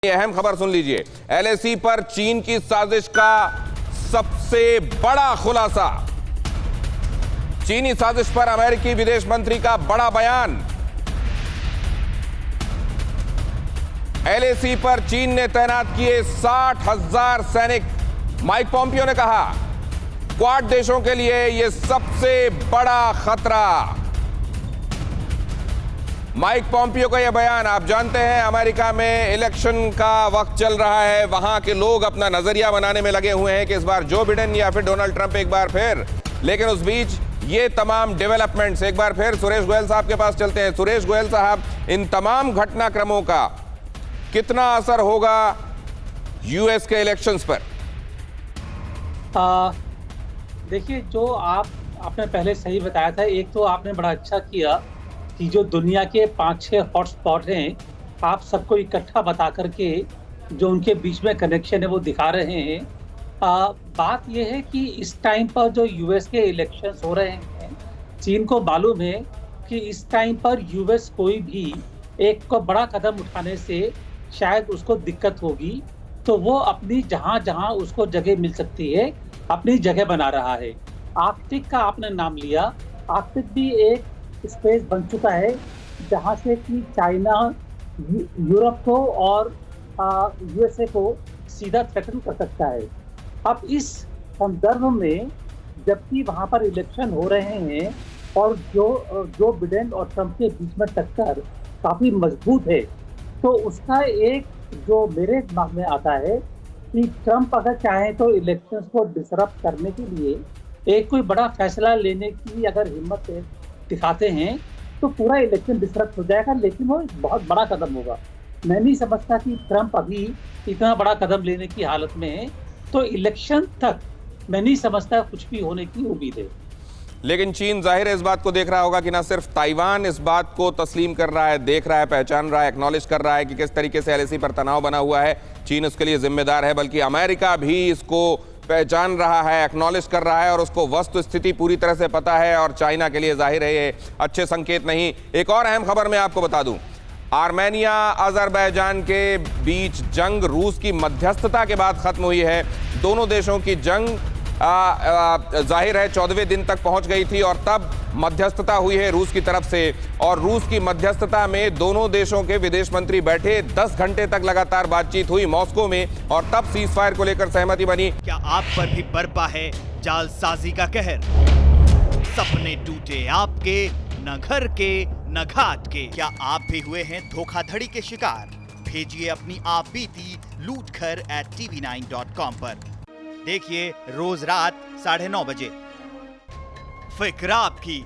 ये अहम खबर सुन लीजिए। एलएसी पर चीन की साजिश का सबसे बड़ा खुलासा। चीनी साजिश पर अमेरिकी विदेश मंत्री का बड़ा बयान। एलएसी पर चीन ने तैनात किए 60,000 सैनिक। माइक पॉम्पियो ने कहा, क्वाड देशों के लिए यह सबसे बड़ा खतरा। माइक पॉम्पियो का यह बयान, आप जानते हैं अमेरिका में इलेक्शन का वक्त चल रहा है, वहां के लोग अपना नजरिया बनाने में लगे हुए हैं कि इस बार जो बिडेन या फिर डोनाल्ड ट्रंप एक बार फिर। लेकिन उस बीच ये तमाम डेवलपमेंट्स, एक बार फिर सुरेश गोयल साहब के पास चलते हैं। सुरेश गोयल साहब, इन तमाम घटनाक्रमों का कितना असर होगा यूएस के इलेक्शंस पर? देखिए, जो आपने पहले सही बताया था। एक तो आपने बड़ा अच्छा किया कि जो दुनिया के 5-6 हॉटस्पॉट हैं, आप सबको इकट्ठा बता करके जो उनके बीच में कनेक्शन है वो दिखा रहे हैं। बात यह है कि इस टाइम पर जो यूएस के इलेक्शंस हो रहे हैं, चीन को मालूम है कि इस टाइम पर यूएस कोई भी एक को बड़ा कदम उठाने से शायद उसको दिक्कत होगी, तो वो अपनी जहां उसको जगह मिल सकती है अपनी जगह बना रहा है। आर्कटिक का आपने नाम लिया। आर्कटिक भी एक स्पेस बन चुका है जहां से कि चाइना यूरोप को और यूएसए को सीधा थ्रेटन कर सकता है। अब इस संदर्भ में जबकि वहां पर इलेक्शन हो रहे हैं और जो बिडेन और ट्रंप के बीच में टक्कर काफी मजबूत है, तो उसका एक जो मेरे दिमाग में आता है कि ट्रंप अगर चाहे तो इलेक्शंस को डिसरप्ट करने के लिए एक कोई बड़ा फैसला लेने की अगर हिम्मत दिखाते हैं तो पूरा इलेक्शन डिसरप्ट हो जाएगा, लेकिन वो बहुत बड़ा कदम होगा। मैं नहीं समझता कि ट्रंप अभी इतना बड़ा कदम लेने की हालत में है, तो इलेक्शन तक मैं नहीं समझता कुछ भी होने की उम्मीद है। लेकिन चीन जाहिर है इस बात को देख रहा होगा कि ना सिर्फ ताइवान इस बात को तस्लीम कर रहा है, देख रहा है, पहचान रहा है, एक्नॉलेज कर रहा है कि किस तरीके से एलएसी पर तनाव बना हुआ है, चीन उसके लिए जिम्मेदार है, बल्कि अमेरिका भी इसको पहचान रहा है, एक्नॉलेज कर रहा है और उसको वस्तु स्थिति पूरी तरह से पता है। और चाइना के लिए जाहिर है ये अच्छे संकेत नहीं। एक और अहम खबर मैं आपको बता दूं, आर्मेनिया अजरबैजान के बीच जंग रूस की मध्यस्थता के बाद खत्म हुई है। दोनों देशों की जंग जाहिर है 14वें दिन तक पहुंच गई थी और तब मध्यस्थता हुई है रूस की तरफ से। और रूस की मध्यस्थता में दोनों देशों के विदेश मंत्री बैठे, 10 घंटे तक लगातार बातचीत हुई मॉस्को में और तब सीज फायर को लेकर सहमति बनी। क्या आप पर भी बरपा है जालसाजी का कहर? सपने टूटे आपके, न घर के न घाट के। क्या आप भी हुए हैं धोखाधड़ी के शिकार? भेजिए अपनी आप बीती lootkhar@tv9.com पर। देखिए रोज रात 9:30 बजे। फिक्र आपकी,